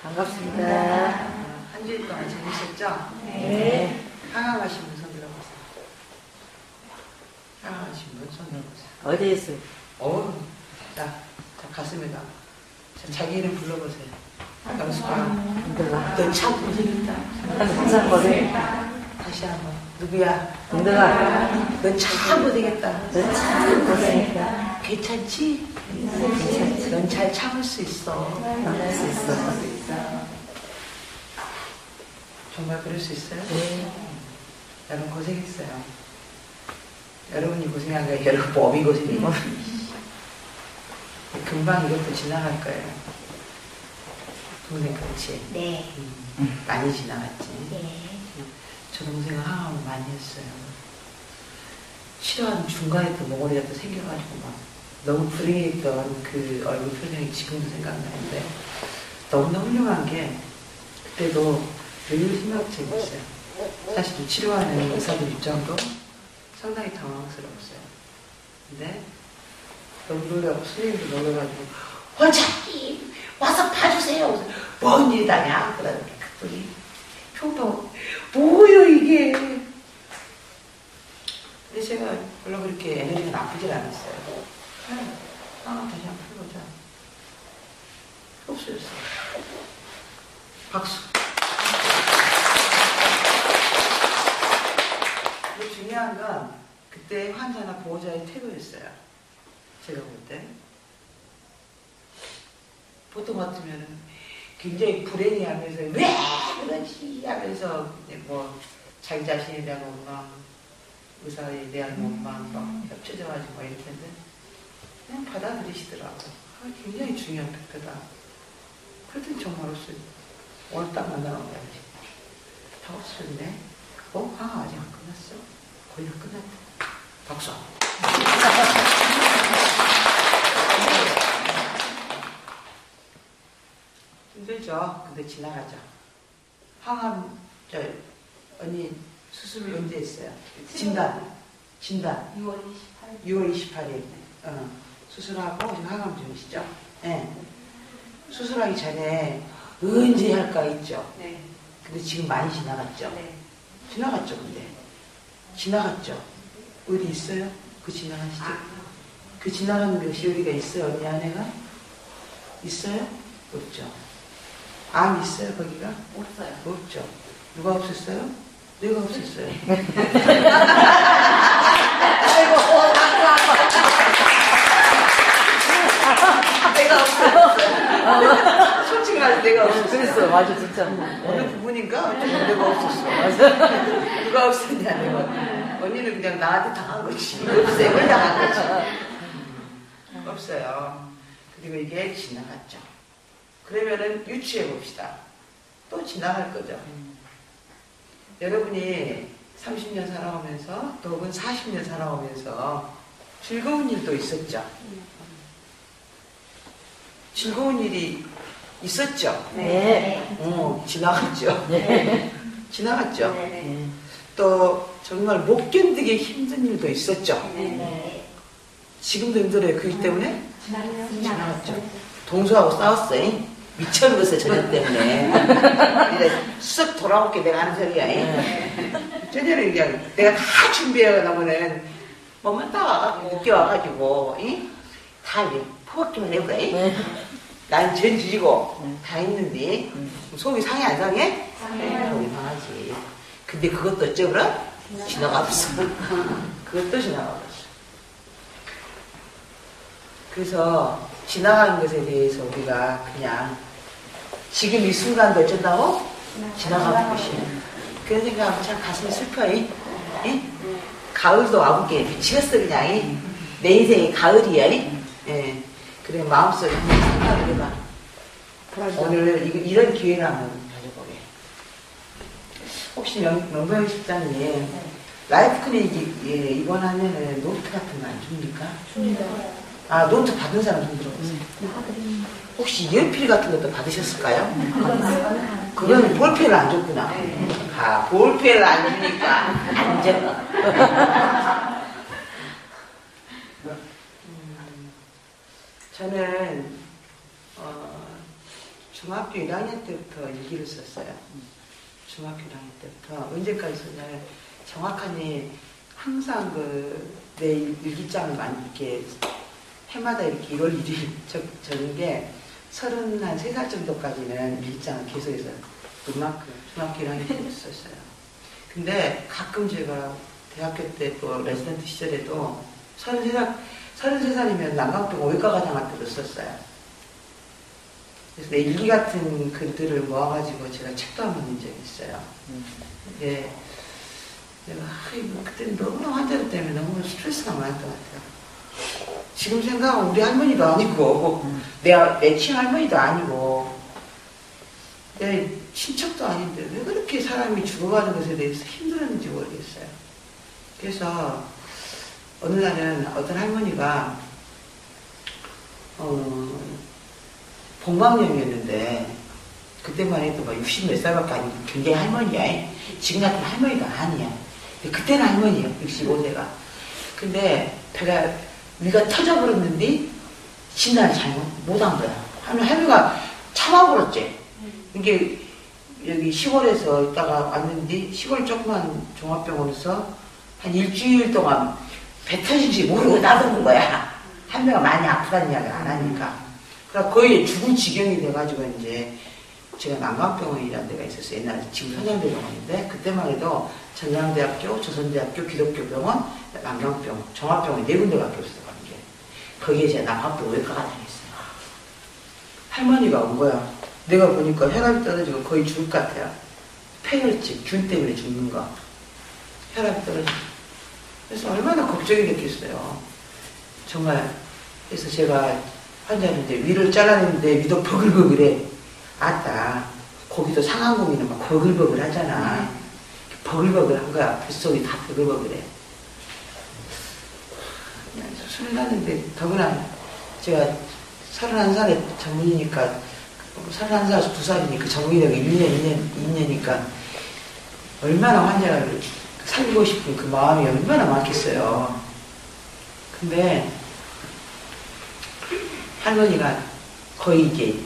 반갑습니다. 한 주일 동안 재밌었죠? 네. 항암하신 분 손 들어보세요. 항암하신 분 손 들어보세요. 어디 있어요? 자, 가슴에다. 자, 자기 이름 불러보세요. 영수가. 힘들어. 너 참 고생했다. 항상 고생했다. 다시 한번. 누구야? 힘들어. 넌 참 고생했다. 너 참 고생했다. 괜찮지? 괜찮지? 넌 잘 참을 수 있어. 참을 수 있어. 정말 그럴 수 있어요? 네. 여러분 고생했어요. 여러분이 고생한 거예요. 여러분 몸이 고생이고. 금방 이것도 지나갈 거예요. 동생 그렇지? 네. 많이 지나갔지? 네. 저 동생은 항암을 많이 했어요. 치료하는 중간에 또 몽골이가 또 생겨가지고 막 너무 불행했던 그 얼굴 표정이 지금도 생각나는데 너무나 훌륭한 게 그때도 늘 희망적이었어요. 사실 치료하는 의사들 입장도 상당히 당황스러웠어요. 근데 너무 놀라고 선생님도 놀라가지고 원장님 와서 봐주세요. 뭔 일이다냐? 그러더니 그분이 평범 뭐요 이게? 근데 제가 별로 그렇게 에너지가 나쁘질 않았어요. 다시 한번 해보자. 없어졌어요. 박수. 근데 중요한 건 그때 환자나 보호자의 태도였어요. 제가 볼 때. 보통 같으면은 굉장히 불행해하면서 왜 그러지 하면서 뭐 자기 자신에 대한 원망, 의사에 대한 원망 막 협쳐져가지고 막 이럴 텐데 그냥 받아들이시더라고. 굉장히 중요한 팩트다. 그랬더니 정말 없어요. 오늘 딱 만나러 가야지. 다 없어졌네. 아직 안 끝났어. 거의 다 끝났다. 박수. 힘들죠? 근데 지나가죠. 항암, 언니 수술을 언제 했어요? 진단. 6월 28일. 수술하고 지금 항암 중이시죠? 네. 수술하기 전에 언제 할까 있죠? 네. 근데 지금 많이 지나갔죠? 네. 지나갔죠, 근데. 지나갔죠? 어디 있어요? 그 지나간 시절? 그 지나가는 것이 어디가 있어요, 언니 아내가? 있어요? 없죠. 암 있어요, 거기가? 없어요. 없죠. 누가 없었어요? 내가 없었어요. 내가 없었어요. 솔직히 말해서 내가 없었어요. 그랬어, 맞아, 진짜. 어느 부분인가? 내가 없었어. 맞아. 누가 없었냐, 내가. 언니는 그냥 나한테 당한 거지. 없어요. 왜 당한 거지? 없어요. 그리고 이게 지나갔죠. 그러면은 유추해 봅시다. 또 지나갈 거죠. 여러분이 30년 살아오면서 또 혹은 40년 살아오면서 즐거운 일도 있었죠. 즐거운 일이 있었죠. 네. 지나갔죠. 네. 지나갔죠. 네. 또 정말 못 견디게 힘든 일도 있었죠. 네. 지금도 힘들어요. 그일 때문에 지나갔죠. 동서하고 싸웠어요. 미쳐버렸어요. 저녁 때문에. 이제 쓱 돌아올게 내가 하는 소리야. 저녁에 그냥 내가 다 준비해 나면은 뭐만 딱 와가지고 늦게 와가지고 다 이제 포박기만 해보래. 난 전지지고 다 했는데 속이 상해 안 상해? 속이 상하지. 근데 그것도 어쩌면 지나가버렸어. 그것도 지나가버렸어. 그래서 지나가는 것에 대해서 우리가 그냥 지금 이 순간도 어쩐다고? 지나가는 것이야. 그런 생각하면 참 가슴이 슬퍼요. 가을도 와볼게. 미치겠어 그냥. 내 인생이 가을이야. 예. 그래 마음속에 한번 생각을 해봐. 오늘 이런 기회를 한번 가져보게. 혹시 명병 실장님 라이프 클리닉 입원하면은 노트 같은 거 안 줍니까? 줍니다. 아, 노트 받은 사람 좀 들어보세요. 혹시 연필 같은 것도 받으셨을까요? 그건 볼펜을 안 줬구나. 볼펜을 안 줍니까? 안 줘. 저는 중학교 1학년 때부터 일기를 썼어요. 중학교 1학년 때부터 언제까지 썼냐면 정확하니 항상 내 일기장을 많이 이렇게 해마다 이렇게 1월 1일 적는 게 33살 정도까지는 일기장을 계속해서 그만큼 중학교 1학년 때부터 썼어요. 근데 가끔 제가 대학교 때 또 레지던트 시절에도 33살이면 난강병 외과과장할 때도 썼어요. 그래서 내 일기 같은 글들을 모아가지고 제가 책도 한번 낸 적이 있어요. 근데 내가 그때는 너무 환자들 때문에 너무 스트레스가 많았던 것 같아요. 지금 생각하면 우리 할머니도 아니고 내 친할머니도 아니고 내 친척도 아닌데 왜 그렇게 사람이 죽어가는 것에 대해서 힘들었는지 모르겠어요. 그래서 어느 날은 어떤 할머니가 봉황염이었는데 그때만 해도 막 60 몇 살밖에 아니고 굉장히 할머니야. 지금 같은 할머니가 아니야. 근데 그때는 할머니야. 65세가. 근데 배가 위가 터져버렸는데 진단을 잘못 못한 거야. 할머니가 참아버렸지. 이게 여기 시골에서 있다가 왔는데 시골 조그만 종합병원에서 한 일주일 동안 배 터진지 모르고 놔두는 거야. 할머니가 많이 아프다는 이야기를 안 하니까. 그러니까 거의 죽을 지경이 돼가지고 이제 제가 난강병원이라는 데가 있었어요. 옛날에 지금 선양대병원인데 그때만 해도 전양대학교, 조선대학교, 기독교병원, 난강병원, 종합병원 4군데밖에 없어요. 거기에 제가 난강병 외과가 다녔어요. 할머니가 온 거야. 내가 보니까 혈압이 떨어지고 거의 죽을 것 같아요. 폐혈증, 균 때문에 죽는 거. 혈압이 떨어지고. 그래서 얼마나 걱정이 됐겠어요. 정말. 그래서 제가 환자인데 위를 잘라냈는데 위도 버글버글해. 아따, 거기도 상하공이는 막 버글버글 하잖아. 버글버글한 거야. 뱃속이 다 버글버글해. 수술 났는데 더구나 제가 31살에 전문이니까 31살, 2살이니까 전문의가 2년이니까 얼마나 환자를 살리고 싶은 그 마음이 얼마나 많겠어요. 근데 할머니가 거의 이게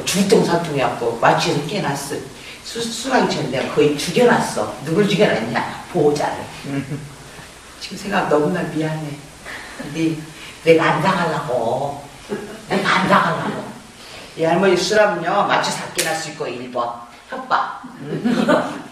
중통사통해갖고 마취해서 깨놨어. 수술하기 전에 내가 거의 죽여놨어. 누굴 죽여놨냐? 보호자를. 지금 생각 너무나 미안해. 근데 내가 안 당하려고. 내가 안 당하려고. 이 할머니 수술하면요 마취해서 깨날 수 있고 1번 협박 2번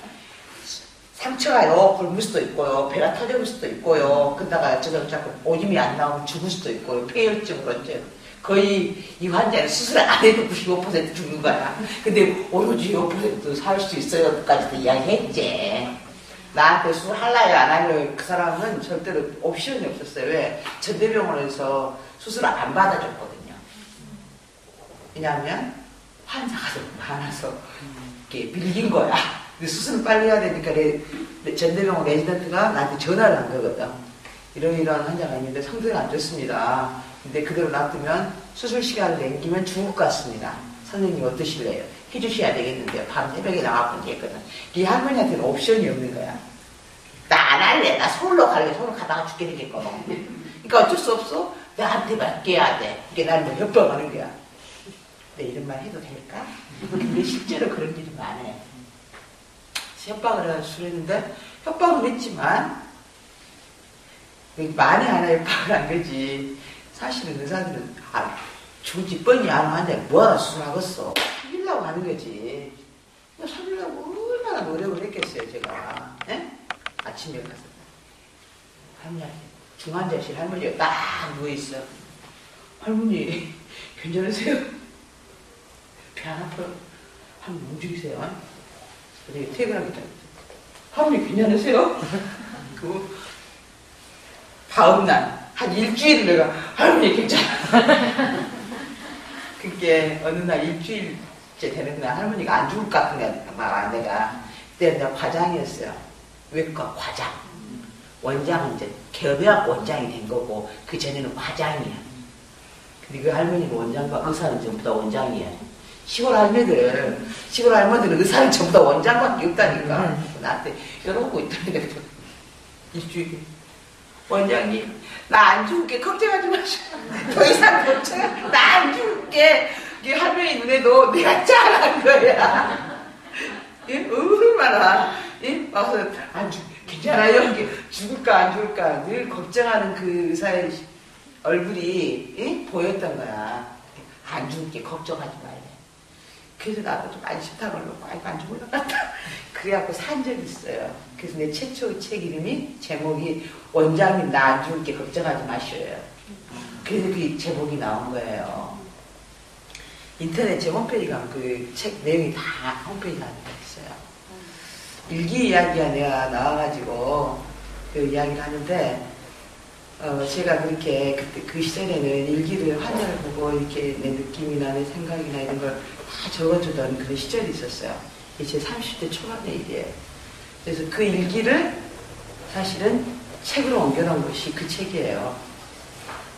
상처가요 굶을 수도 있고요. 배가 터질 수도 있고요. 그러다가 자꾸 오줌이 안 나오면 죽을 수도 있고요. 폐혈증으로 이제 거의 이 환자는 수술 안 해도 95% 죽는 거야. 근데 오로지 5% 살 수 있어요까지도 이야기했지. 나한테 수술 할래요 안 할래요 그 사람은 절대로 옵션이 없었어요. 왜? 전대병원에서 수술을 안 받아줬거든요. 왜냐하면 환자가 너무 많아서 이렇게 밀린 거야. 근데 수술을 빨리 해야 되니까 전대병원 레지던트가 나한테 전화를 한 거거든. 이런 환자가 있는데 상태가 안 좋습니다. 근데 그대로 놔두면 수술 시간을 남기면 죽을 것 같습니다. 선생님 어떠실래요? 해주셔야 되겠는데요. 밤 새벽에 나와본 게 있거든. 이 할머니한테는 옵션이 없는 거야. 나 안 할래. 나 서울로 갈래. 서울 가다가 죽게 되겠거든. 그러니까 어쩔 수 없어. 나한테 맡겨야 돼. 이게 나를 뭐 협박하는 거야. 내 이런 말 해도 될까? 근데 실제로 그런 일이 많아요. 협박을 해서 수술했는데 협박은 했지만 만에 하나 협박을 한 거지. 사실은 의사들은 죽을지 뻔히 아는 환자가 뭐하러 수술하겠어. 살리려고 하는 거지. 살리려고 얼마나 노력을 했겠어요 제가. 예? 아침에 가서 할머니한테 중환자실 할머니가 딱 누워있어. 할머니 괜찮으세요? 배 안 아파요? 한번 움직이세요. 그래 퇴근하기 전에 할머니 괜찮으세요? 그 다음날 한 일주일을 내가 할머니 괜찮아. 그게 어느 날 일주일째 되는 날 할머니가 안 죽을 것 같은 거야. 내가 그때 내가 과장이었어요. 외과 과장. 원장은 이제 개업해갖고 원장이 된 거고 그 전에는 과장이야. 근데 그 할머니는 원장과 의사는 전부 다 원장이야. 시골 할머니들은 의사는 전부 다 원장밖에 없다니까. 나한테 이러고 있다니까. 일주일에 원장님 나 안 죽을게 걱정하지 마시고 더 이상 걱정하지 나 안 죽을게 이게 할머니 눈에도 내가 짠한 거야. 예? 얼마나, 예? 와서, 괜찮아요? 이게 죽을까, 안 죽을까, 늘 걱정하는 그 의사의 얼굴이, 예? 보였던 거야. 안 죽을게, 걱정하지 말래. 그래서 나도 좀 안심탕을 놓고, 아이고, 안 죽을 것 같다. 그래갖고 산 적이 있어요. 그래서 내 최초 책 이름이, 제목이, 원장님, 나 안 죽을게, 걱정하지 마셔요. 그래서 그 제목이 나온 거예요. 인터넷 제 홈페이지 가면 그 책 내용이 다 홈페이지에 있어요. 일기 이야기가 내가 나와가지고 그 이야기를 하는데, 제가 그렇게 그때 그 시절에는 일기를 환자를 보고 이렇게 내 느낌이나 내 생각이나 이런 걸 다 적어주던 그런 시절이 있었어요. 이제 30대 초반의 일이에요. 그래서 그 일기를 사실은 책으로 옮겨놓은 것이 그 책이에요.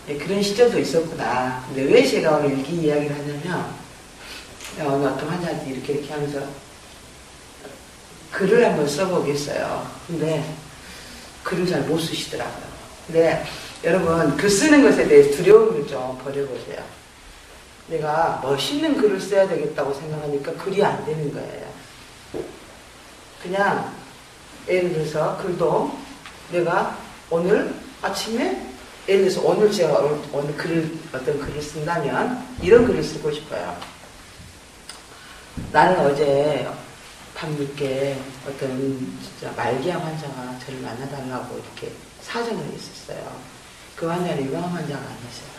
예, 그런 시절도 있었구나. 근데 왜 제가 오늘 일기 이야기를 하냐면, 어느 어떤 환자한테 이렇게 하면서 글을 한번 써보겠어요. 근데 글을 잘 못 쓰시더라고요. 근데 여러분, 글 쓰는 것에 대해서 두려움을 좀 버려보세요. 내가 멋있는 글을 써야 되겠다고 생각하니까 글이 안 되는 거예요. 그냥 예를 들어서 글도 내가 오늘 아침에 예를 들어서 오늘 제가 오늘 어떤 글을 쓴다면 이런 글을 쓰고 싶어요. 나는 어제 밤늦게 어떤 진짜 말기암 환자가 저를 만나달라고 이렇게 사정을 했었어요. 그 환자는 유방 환자가 아니었어요.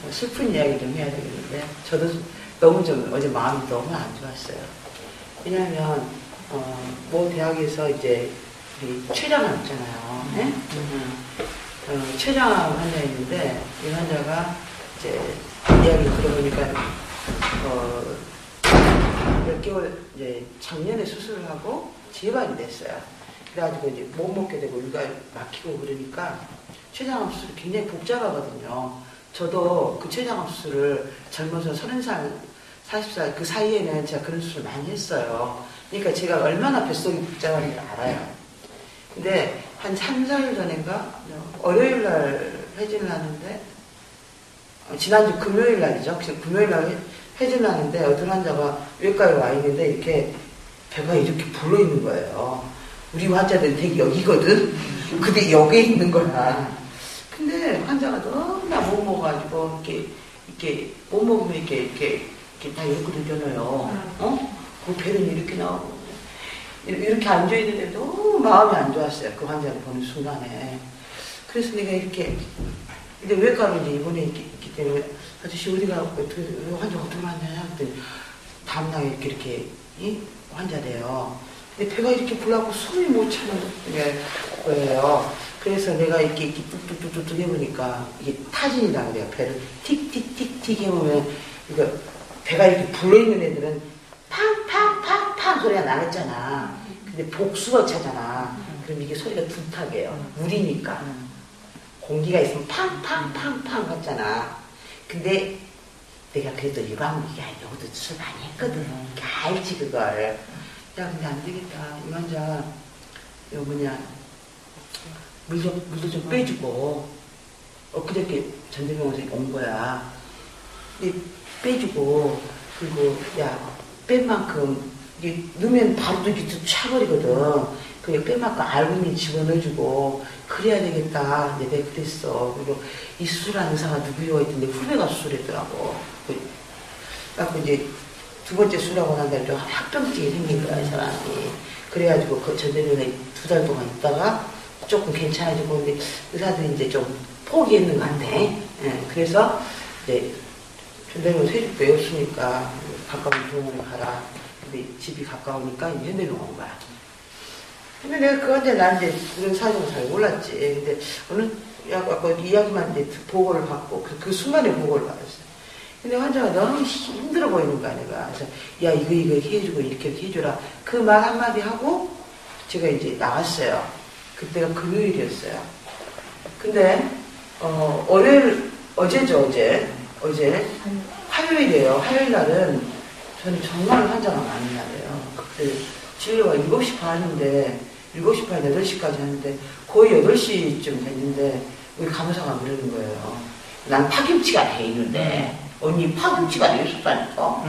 좀 슬픈 이야기 좀 해야 되겠는데, 저도 너무 좀 어제 마음이 너무 안 좋았어요. 왜냐하면 모 대학에서 이제 우리 췌장암 있잖아요. 네? 췌장암 환자였는데 이 환자가 이제 이야기 들어보니까 몇 개월 이제 작년에 수술을 하고 재발이 됐어요. 그래가지고 이제 못 먹게 되고 위가 막히고 그러니까 췌장암 수술이 굉장히 복잡하거든요. 저도 그 췌장암 수술을 젊어서 30살, 40살 그 사이에는 제가 그런 수술을 많이 했어요. 그러니까 제가 얼마나 뱃속이 복잡한지 알아요. 근데 한 3, 4일 전인가 월요일날 회진을 하는데 지난주 금요일날이죠. 그래서 금요일날 회진을 하는데 어떤 환자가 외과에 와 있는데 이렇게 배가 이렇게 불러있는 거예요. 우리 환자들은 되게 여기거든. 근데 여기에 있는 거야. 근데 환자가 너무나 못 먹어가지고 이렇게 못 먹으면 이렇게 다 이렇게 되잖아요. 그 배는 이렇게 나오고 이렇게 앉아있는데 너무 마음이 안 좋았어요. 그 환자를 보는 순간에. 그래서 내가 이렇게 근데 외과로 이제 입원해 있기 때문에 아저씨 어디가 어떻게 환자 어떻게 왔냐 했더니 다음날 이렇게 환자래요. 근데 배가 이렇게 불러갖고 숨이 못 차는 거예요. 그래서 내가 이렇게 뚝뚝뚝뚝 해보니까 이게 타진이라 그래요. 배를 틱틱틱틱 해보면 이거 배가 이렇게 불러있는 애들은 팡팡팡팡 소리가 나겠잖아. 근데 복수가 차잖아. 그럼 이게 소리가 둔탁해요. 물이니까. 공기가 있으면 팡팡팡팡 같잖아. 근데 내가 그래도 유방기가 여기도 수술 많이 했거든. 알지 그걸. 야 근데 안 되겠다. 이 환자 이거 물도 좀 빼주고 엊그저께 전대병원에서 온 거야. 근데 빼주고 그리고 야 뺀 만큼 이게 넣으면 바로 이렇게 차버리거든. 그 뺀 만큼 알고니 집어넣어주고 그래야 되겠다. 내가 그랬어. 그리고 이 수술하는 의사가 누구요? 했더니 후배가 수술했더라고. 그래갖고 이제 두 번째 수술하고 난 다음에 좀 합병증이 생긴 거야, 이 사람이. 그래가지고 그 전대병원에 2달 동안 있다가 조금 괜찮아지고, 근데 의사들이 이제 좀 포기했는 것 같아. 예, 그래서 이제 전대병원 세죽도 없으니까 가까운 병원에 가라. 근데 집이 가까우니까 이제 현대병원 온 거야. 근데 내가 그 환자 나한테 그런 사정을 잘 몰랐지. 근데 어느 이야기만 이제 보고를 받고 그 순간에 보고를 받았어요. 근데 환자가 너무 힘들어 보이는 거야, 내가. 그래서 야 이거 해주고 이렇게 해줘라. 그 말 한마디 하고 제가 이제 나왔어요. 그때가 금요일이었어요. 근데 어제 화요일이에요. 화요일 날은 저는 정말 환자가 많은 날이에요. 그때 진료가 7시 반인데 7시 반 8시까지 하는데 거의 8시쯤 됐는데 우리 간호사가 그러는 거예요. 난 파김치가 돼 있는데 언니 파김치가 있었다니까.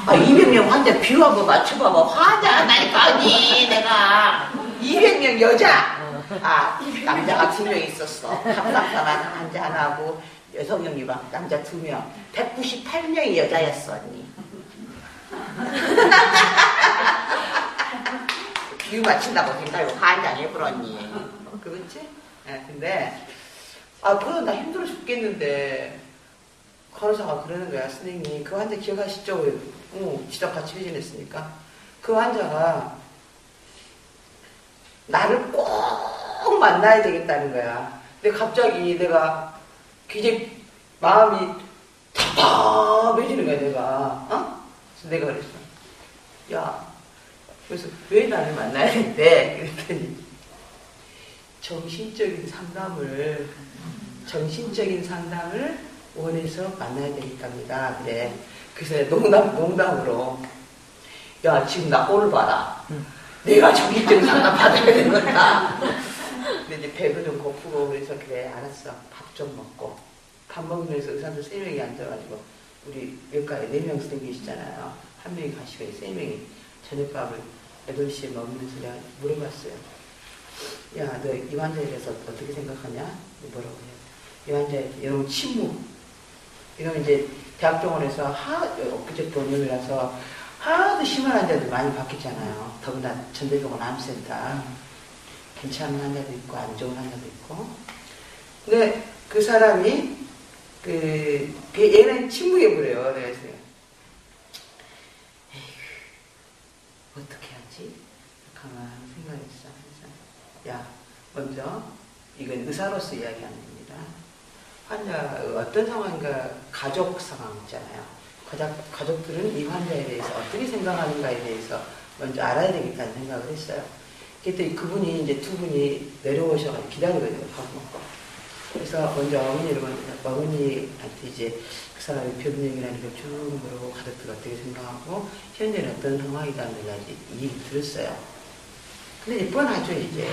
200명 환자 비유하고 맞춰봐봐. 환자 하나니까 언니 내가 200명 여자. 남자가 2명 있었어. 갑상선암 환자 하나하고 여성형 유방 남자 2명. 198명이 여자였어 언니. 비유 맞춘다고 생각하고 환장 해버렸니. 그렇지? 근데 그러다 나 힘들어 죽겠는데 간호사가 그러는 거야. 선생님 그 환자 기억하시죠? 지도 같이 회진했으니까 그 환자가 나를 꼭 만나야 되겠다는 거야. 근데 갑자기 내가 굉장히 마음이 답답해지는 거야. 내가 그래서 내가 그랬어. 야 그래서 왜 나를 만나야 된대? 그랬더니 정신적인 상담을 원해서 만나야 되겠답니다. 그래. 그래서 농담으로 야 지금 나 꼴을 봐라. 내가 정신적인 상담 받아야 되는 거다. 근데 이제 배도 좀 고프고 그래서 그래 알았어. 밥 좀 먹고 밥 먹으면서 의사들 3명이 앉아가지고 우리 외과에 4명 선생님 계시잖아요. 1명이 가시고 3명이 저녁밥을 8시에 먹으면서 내가 물어봤어요. 야, 너 이 환자에 대해서 어떻게 생각하냐? 뭐라고 해요? 이 환자에 이런 침묵. 이런 이제 대학병원에서 엊그저께 오늘이라서 하도 심한 환자들 많이 바뀌잖아요. 더구나 전대병원 암센터. 괜찮은 환자도 있고 안 좋은 환자도 있고. 근데 그 사람이 얘는 침묵해버려요. 그래서 어떻게 하지? 가만히 생각했어. 야, 먼저 이건 의사로서 이야기하는 겁니다. 환자 어떤 상황인가 가족 상황 있잖아요. 가족들은 이 환자에 대해서 어떻게 생각하는가에 대해서 먼저 알아야 되겠다는 생각을 했어요. 그때 그분이 이제 2분이 내려오셔가지고 기다리거든요. 밥 먹고. 그래서 먼저 어머니한테 이제 그 사람의 병력이라는 걸 쭉 물어보고 가족들 어떻게 생각하고 현재는 어떤 상황이다는 걸 얘기 들었어요. 근데 이제 뻔하죠 이제.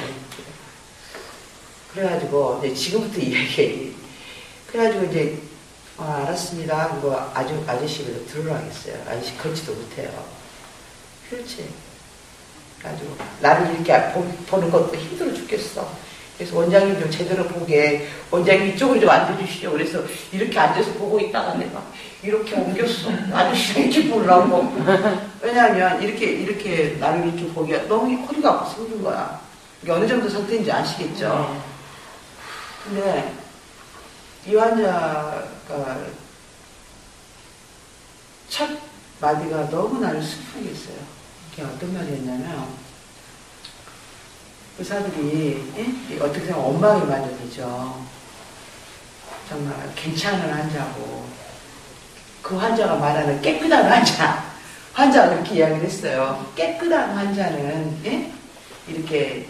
그래가지고 이제 지금부터 이야기해. 그래가지고 이제 알았습니다. 뭐 아저씨를 들으라 하겠어요. 아저씨 걷지도 못해요. 그렇지. 그래가지고 나를 이렇게 보는 것도 힘들어 죽겠어. 그래서 원장님 좀 제대로 보게 원장님 이쪽으로 좀 앉아주시죠. 그래서 이렇게 앉아서 보고 있다가 내가 이렇게 옮겼어. 아저씨가 이렇게 보려고. 왜냐하면 이렇게 나를 이렇게 보기가 너무 허리가 아파서 힘든 거야. 이게 어느 정도 상태인지 아시겠죠? 근데 이 환자가 첫 마디가 너무 나를 슬프게 했어요. 그게 어떤 말이 었냐면 의사들이 어떻게 생각하면 원망이 많이 되죠. 정말 괜찮은 환자고 그 환자가 말하는 깨끗한 환자가 그렇게 이야기를 했어요. 깨끗한 환자는 이렇게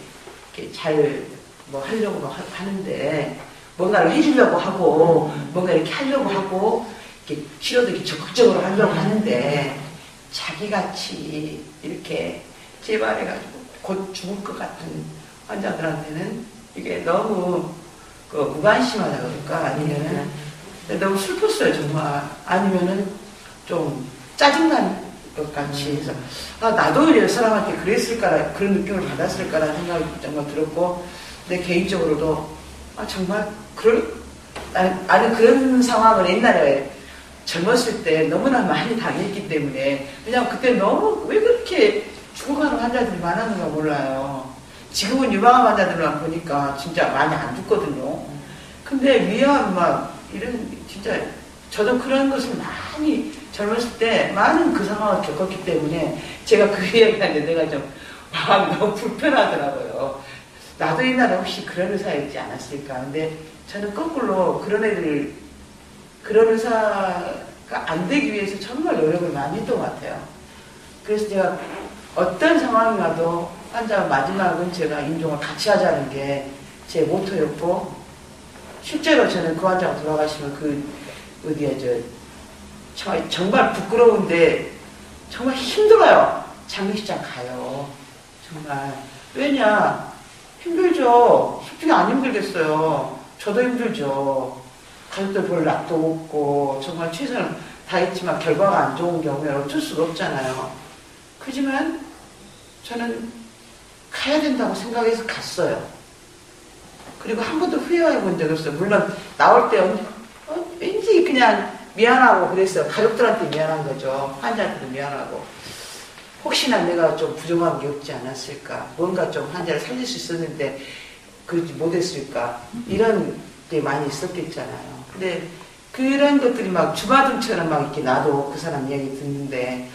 잘 뭐 하려고 하는데 뭔가를 해주려고 하고 뭔가 이렇게 하려고 하고 이렇게 치료도 이렇게 적극적으로 하려고 하는데 자기같이 이렇게 재발해가지고 곧 죽을 것 같은 환자들한테는 이게 너무 무관심하다 그럴까 아니면은 너무 슬펐어요 정말. 아니면은 좀 짜증난 것 같이 해서 나도 이 사람한테 그랬을까라 그런 느낌을 받았을까라는 생각이 정말 들었고 내 개인적으로도 정말 나는 그런 상황을 옛날에 젊었을 때 너무나 많이 당했기 때문에 왜냐면 그때 너무 왜 그렇게 죽어가는 환자들이 많았는가 몰라요. 지금은 유방암 환자들만 보니까 진짜 많이 안 죽거든요. 근데 위암 이런 진짜 저도 그런 것을 많이 젊었을 때 많은 그 상황을 겪었기 때문에 제가 그 이야기하는데 내가 좀 마음이 너무 불편하더라고요. 나도 옛날에 혹시 그런 의사였지 않았을까. 근데 저는 거꾸로 그런 의사가 안 되기 위해서 정말 노력을 많이 했던 것 같아요. 그래서 제가 어떤 상황이 와도 환자가 마지막은 제가 임종을 같이 하자는 게 제 모토였고 실제로 저는 그 환자가 돌아가시면 정말 부끄러운데 정말 힘들어요. 장례식장 가요. 정말. 왜냐? 힘들죠. 솔직히 안 힘들겠어요. 저도 힘들죠. 가족들 볼 낙도 없고 정말 최선을 다했지만 결과가 안 좋은 경우에는 어쩔 수가 없잖아요. 그렇지만 저는 가야 된다고 생각해서 갔어요. 그리고 한 번도 후회해 본 적이 없어요. 물론 나올 때 왠지 그냥 미안하고 그랬어요. 가족들한테 미안한 거죠. 환자한테도 미안하고. 혹시나 내가 좀 부족한 게 없지 않았을까. 뭔가 좀 환자를 살릴 수 있었는데 그러지 못했을까. 이런 게 많이 있었겠잖아요. 근데 그런 것들이 막 주마등처럼 막 이렇게 나도 그 사람 이야기 듣는데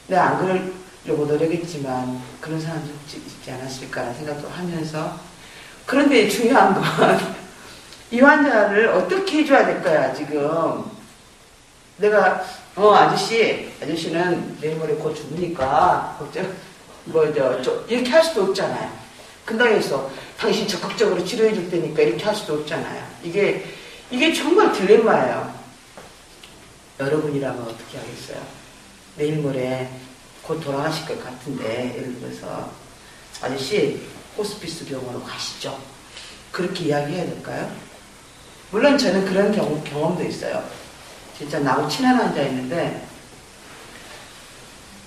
내가 안 그러려고 노력했지만 그런 사람도 있지 않았을까라는 생각도 하면서 그런데 중요한 건 이 환자를 어떻게 해줘야 될까요, 지금. 내가, 아저씨는 내일 모레 곧 죽으니까, 이렇게 할 수도 없잖아요. 근당에서 당신 적극적으로 치료해 줄 테니까 이렇게 할 수도 없잖아요. 이게 정말 딜레마예요. 여러분이라면 어떻게 하겠어요? 내일 모레 곧 돌아가실 것 같은데, 예를 들어서, 아저씨, 호스피스 병원으로 가시죠. 그렇게 이야기해야 될까요? 물론 저는 그런 경험도 있어요. 진짜 나하고 친한 환자 있는데,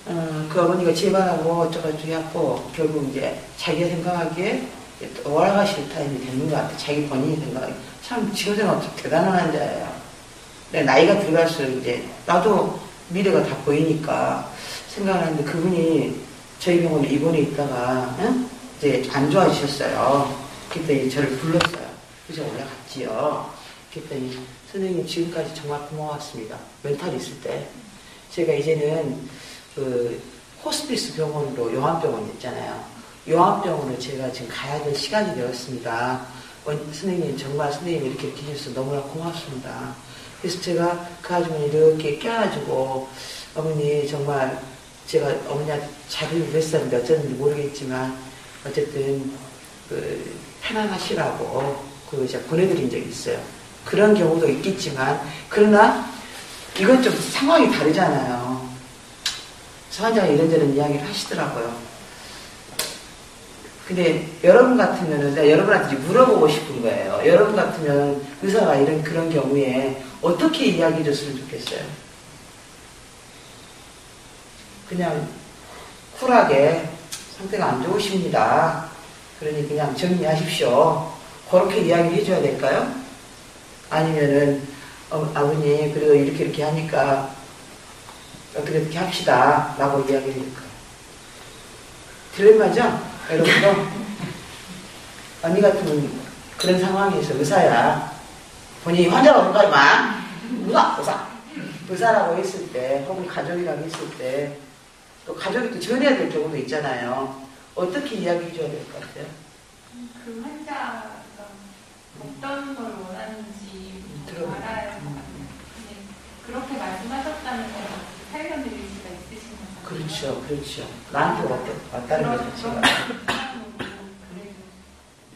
그 어머니가 재발하고 어쩌고저쩌고 해갖고, 결국 이제 자기가 생각하기에 돌아가실 타임이 되는 것 같아. 자기 본인이 생각하기에. 참, 지금 생각하면 대단한 환자예요. 근데 나이가 들어갈수록 이제, 나도 미래가 다 보이니까 생각하는데 그분이 저희 병원에 입원해 있다가, 이제 안 좋아지셨어요. 그때 저를 불렀어요. 그래서 올라갔지요. 그랬더니 선생님 지금까지 정말 고마웠습니다. 멘탈이 있을 때. 제가 이제는 그 호스피스 병원으로 요한병원 있잖아요. 요한병원으로 제가 지금 가야 될 시간이 되었습니다. 선생님 정말 선생님이 이렇게 해주셔서 너무나 고맙습니다. 그래서 제가 그 아주머니 이렇게 껴가지고 어머니 정말 제가 어머니한테 자비를 했었는데 어쩌는지 모르겠지만 어쨌든 그 편안하시라고 그 제가 보내드린 적이 있어요. 그런 경우도 있겠지만 그러나 이건 좀 상황이 다르잖아요. 환자가 이런저런 이야기를 하시더라고요. 근데 여러분 같으면은 제가 여러분한테 물어보고 싶은 거예요. 여러분 같으면 의사가 그런 경우에 어떻게 이야기해 줬으면 좋겠어요? 그냥 쿨하게 상태가 안 좋으십니다. 그러니 그냥 정리하십시오. 그렇게 이야기를 해줘야 될까요? 아니면은 아버님 그래도 이렇게 하니까 어떻게 합시다 라고 이야기를 해줄까요? 딜레마죠? 여러분도 언니 같은 그런 상황에서 의사야. 본인이 환자가 오는가 마 의사라고 했을 때 혹은 가족이라고 했을 때 또 가족이 또 지원해야 될 경우도 있잖아요. 어떻게 이야기해 줘야 될 것 같아요? 그 환자가 어떤 걸 원하는지 알아야 할 것 같아요. 그렇게 말씀하셨다는 건 살려드릴 수가 있으신 거잖아요. 그렇죠. 나한테 왔다는 거 자체가. 그래도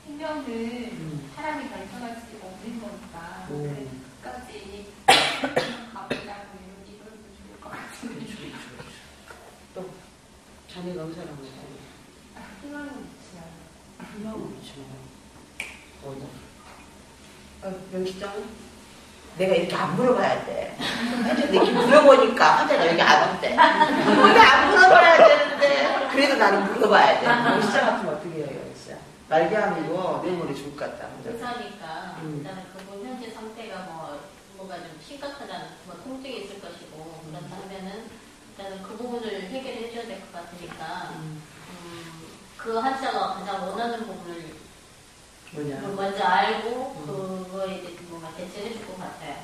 생명은 사람이 결정할 수가 없는 거니까 끝까지 가보자고 이러면 좋을 것 같은데. 또 자네가 의사라고 했잖아요. 희망은 있지 않아요. 희망은 있죠. 명시장 내가 이렇게 안 물어봐야 돼. 환자들 이렇게 물어보니까 환자가 여기 안 온대. 근데 안 물어봐야 되는데 그래도 나는 물어봐야 돼. 명시장 같으면 어떻게 해야겠어요? 말기암이고 내일 모레 죽을 것 같다. 의사니까 일단은 그분 현재 상태가 뭐가 좀 심각하다는 통증이 있을 것이고 그렇다 하면은 일단은 그 부분을 해결해 줘야 될 것 같으니까 그 환자가 가장 원하는 부분을 뭐냐? 먼저 알고 그거에 이제 뭔가 대처해 줄 것 같아요.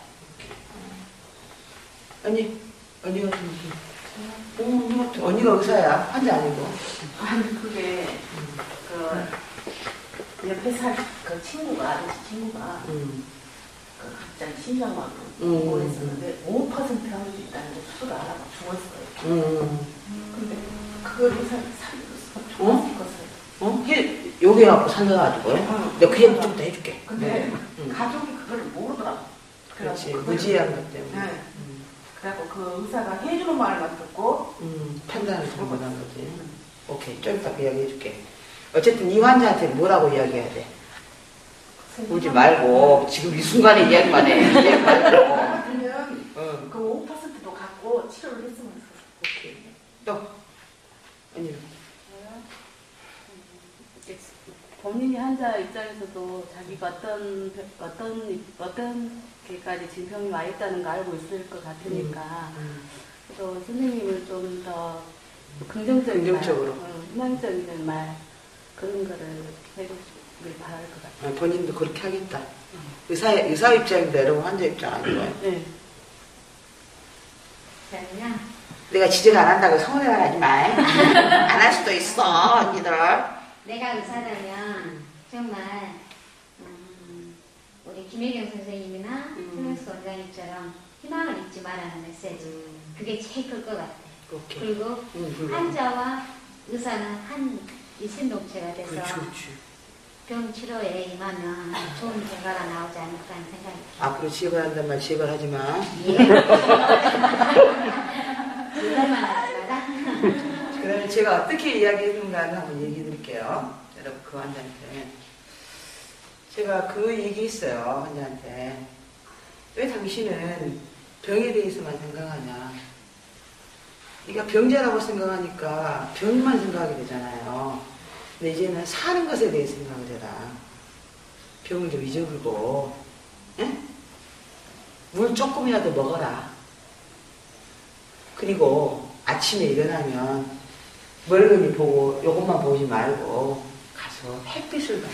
언니가 의사야. 환자 아니고. 아니 그게 그 옆에 그 친구가 그 갑자기 심장마비 오했었는데 5% 확률이 있다는 게 수술 안 하고 죽었어요. 근데 그걸 의사가 살려줬어. 죽었을 것을. 여기 갖고 살려가지고요. 내가 그 얘기 좀 더 해줄게. 근데 가족이 그걸 모르더라고. 그렇지. 무지한 것 때문에. 네. 그래갖고 그 의사가 해주는 말만 듣고 판단을 잘못한 거지. 오케이. 좀 이따 그 이야기 해줄게. 어쨌든 이 환자한테 뭐라고 이야기해야 돼? 울지 말고 지금 이 순간에 이야기만 해. 이야기 말고. 그러면 어. 그 5%도 갖고 치료를 했으면 좋겠어. 오케이. 또 아니. 본인이 환자 입장에서도 자기가 어떤 게까지 진통이 와 있다는 걸 알고 있을 것 같으니까 또 선생님을 좀 더 긍정적으로. 희망적인 말 그런 거를 해주길 바랄 것 같아요. 본인도 그렇게 하겠다. 의사 입장인데 여러분 환자 입장 아니고요. 네. 저는요. 내가 지적 안 한다고 서운해 하지 마. 안 할 수도 있어 언니들. 내가 의사라면 정말 우리 김혜경 선생님이나 트랜스 원장님처럼 희망을 잊지 말라는 메시지. 그게 제일 클 것 같아. 오케이. 그리고 환자와 의사는 한 일심동체가 돼서 그렇지. 병 치료에 임하면 좋은 결과가 나오지 않을까 하는 생각이 들어요. 앞으로 제발 한단 말 제발 하지 마. 예. 이달만 하지 마라. 그러면 제가 어떻게 이야기했는가를 한번 얘기해 드릴게요. 여러분 그 환자한테. 제가 그 얘기했어요. 환자한테. 왜 당신은 병에 대해서만 생각하냐. 네가 병자라고 생각하니까 병만 생각하게 되잖아요. 근데 이제는 사는 것에 대해 생각을 해라. 병을 좀 잊어버리고 응? 물 조금이라도 먹어라. 그리고 아침에 일어나면 멀거니 보고 요것만 보지 말고 가서 햇빛을 봐라.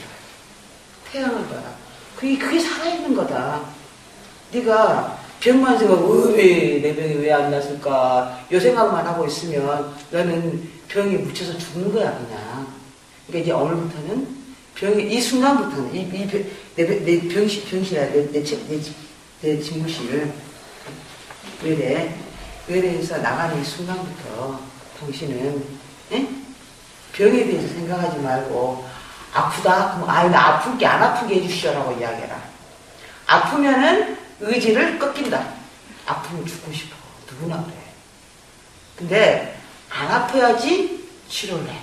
태양을 봐라. 그게 살아있는 거다. 네가 병만 생각하고 왜 내 병이 왜 안 났을까 요 생각만 하고 있으면 너는 병에 묻혀서 죽는 거야 그냥. 그러니까 이제 오늘부터는 병이 이 순간부터는 내 병실이야 내 집무실 외래에서 나가는 이 순간부터 당신은 병에 대해서 생각하지 말고 아프다? 그럼 나 아플게 안 아프게 해주시오라고 이야기해라. 아프면은 의지를 꺾인다. 아프면 죽고 싶어. 누구나 그래. 근데 안 아파야지 치료를 해.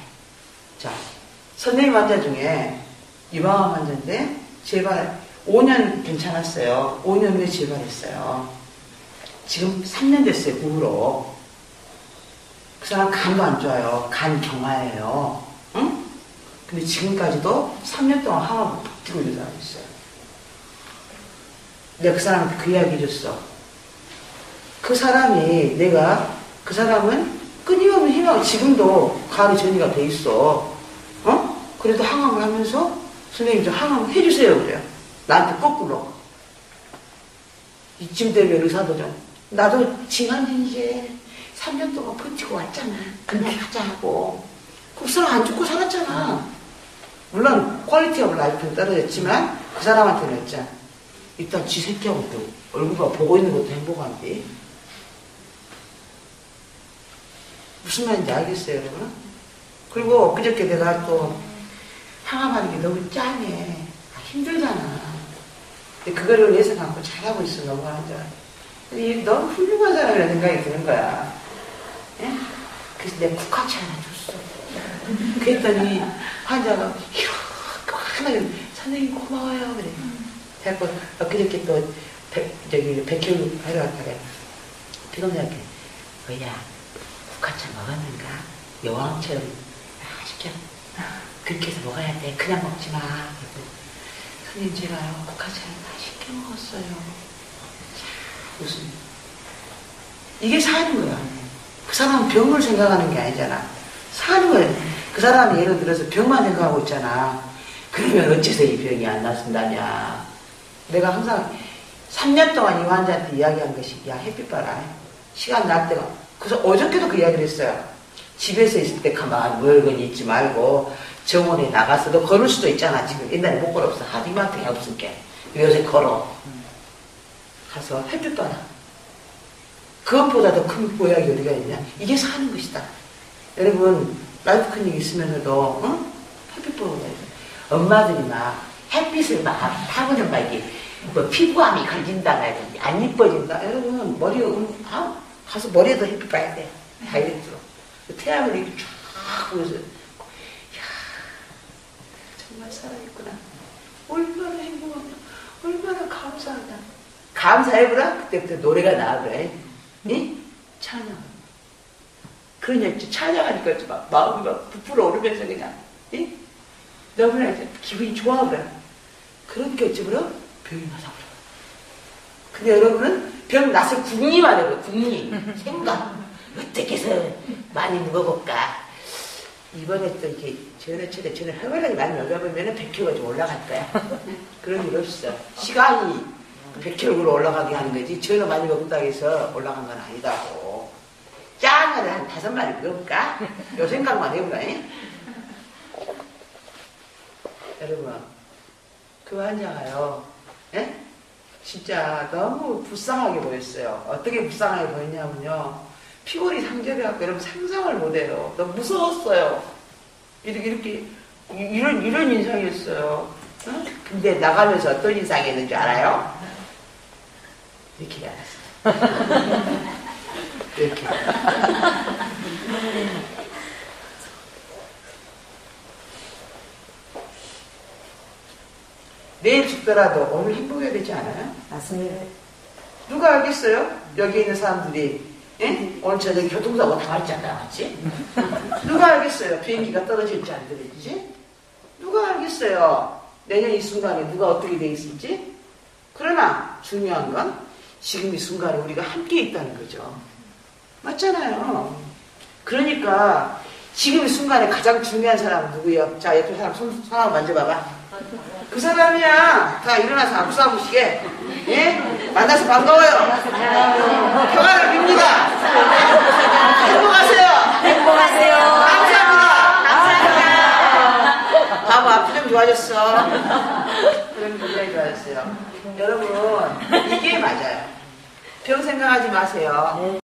자, 선생님 환자 중에 유방암 환자인데 재발 5년 괜찮았어요. 5년 후에 재발했어요. 지금 3년 됐어요. 그 후로. 그 사람 간도 안 좋아요. 간 경화예요. 응? 근데 지금까지도 3년 동안 항암을 버티고 있는 사람이 있어요. 내가 그 사람한테 그 이야기 해줬어. 그 사람은 끊임없는 희망, 지금도 간이 전이가 돼 있어. 그래도 항암을 하면서, 선생님 저 항암 해주세요. 그래요. 나한테 거꾸로. 이쯤 되면 의사도 좀, 나도 지난 이제 3년 동안 버티고 왔잖아. 그냥 하자 하고. 그 사람 안 죽고 살았잖아. 물론 퀄리티 오브 라이프는 떨어졌지만 그 사람한테는 했잖아. 일단 지 새끼하고 또 얼굴만 보고 있는 것도 행복한데. 무슨 말인지 알겠어요, 여러분? 그리고 엊그저께 내가 또 항암하는 게 너무 짠해. 힘들잖아. 근데 그거를 예상하고 잘하고 있어, 너무 환자. 너무 훌륭한 사람이라는 생각이 드는 거야. 예? 그래서 내가 국화차 하나 줬어. 그랬더니 환자가 이렇게 하나 선생님 고마워요. 그래. 그래갖고 엊그저께 또 백혈 하러 갔다가 피곤하게 뭐야 국화차 먹었는가? 여왕처럼 맛있게 그렇게 해서 먹어야 돼. 그냥 먹지 마. 선생님 제가요 국화차를 맛있게 먹었어요. 무슨 이게 사는 거야. 그 사람은 병을 생각하는 게 아니잖아. 사는 거야. 그 사람이 예를 들어서 병만 생각하고 있잖아. 그러면 어째서 이 병이 안 났습니다냐. 내가 항상 3년 동안 이 환자한테 이야기한 것이 야 햇빛 봐라. 시간 날 때가. 그래서 어저께도 그 이야기를 했어요. 집에서 있을 때 가만히 멀거니 있지 말고 정원에 나가서 너 걸을 수도 있잖아. 지금 옛날에 못 걸었어. 하도 이만큼 없으니까. 요새 걸어. 가서 햇빛 봐라. 그것보다 더 큰 보약이 어디가 있냐. 이게 사는 것이다. 여러분 라이프 클리닉 있으면서도 응? 햇빛 보고 가야 돼. 엄마들이 막 햇빛을 막 타고는 막 이게 뭐 피부암이 걸린다 안 이뻐진다. 여러분 머리 가서 머리에도 햇빛 봐야 돼. 다이렉트로. 태양을 이렇게 쫙 보여서 야 정말 살아있구나. 얼마나 행복하다. 얼마나 감사하다. 감사해보라? 그때부터 노래가 나와 그래. 응? 찬양. 그러냐, 찬양하니까 막 마음이 막 부풀어 오르면서 그냥, 응? 너무나 이제 기분이 좋아 그래. 그러니까 어쩌므로 병이 나서 그래. 근데 여러분은 병 나서 궁리만 해요. 궁리. 생각. 어떻게 해서 많이 먹어볼까? 이번에 또 이렇게 저는 해바라기 많이 먹어보면 100kg가 좀 올라갈 거야. 그런 일 없어. 시간이 100kg로 올라가게 하는 거지. 저는 많이 먹는다고 해서 올라간 건 아니다고. 짱을 한 5마리 먹을까? 요 생각만 해보라. 여러분, 그 환자가요, 예? 진짜 너무 불쌍하게 보였어요. 어떻게 불쌍하게 보였냐면요. 피골이 상절해갖고 여러분 상상을 못해요. 너무 무서웠어요. 이런 인상이었어요. 어? 근데 나가면서 어떤 인상이었는 줄 알아요? 이렇게 알았어요. 이렇게. 내일 죽더라도 오늘 행복해야 되지 않아요? 맞습니다. 누가 알겠어요? 여기 있는 사람들이 예? 오늘 저녁에 교통사고 당할지 안 당할지? 누가 알겠어요? 비행기가 떨어질지 안 떨어질지? 누가 알겠어요? 내년 이 순간에 누가 어떻게 돼 있을지? 그러나 중요한 건 지금 이 순간에 우리가 함께 있다는 거죠. 맞잖아요. 그러니까 지금 이 순간에 가장 중요한 사람은 누구예요? 자, 옆에 사람 손 한번 만져봐봐. 그 사람이야. 다 일어나서 악수 한번 시게. 예? 만나서 반가워요. 평안을 빕니다. 행복하세요. 행복하세요. 감사합니다. 감사합니다. 바보 앞이 좀 좋아졌어. 그럼 굉장히 좋아졌어요. 여러분, 이게 맞아요. 병 생각하지 마세요.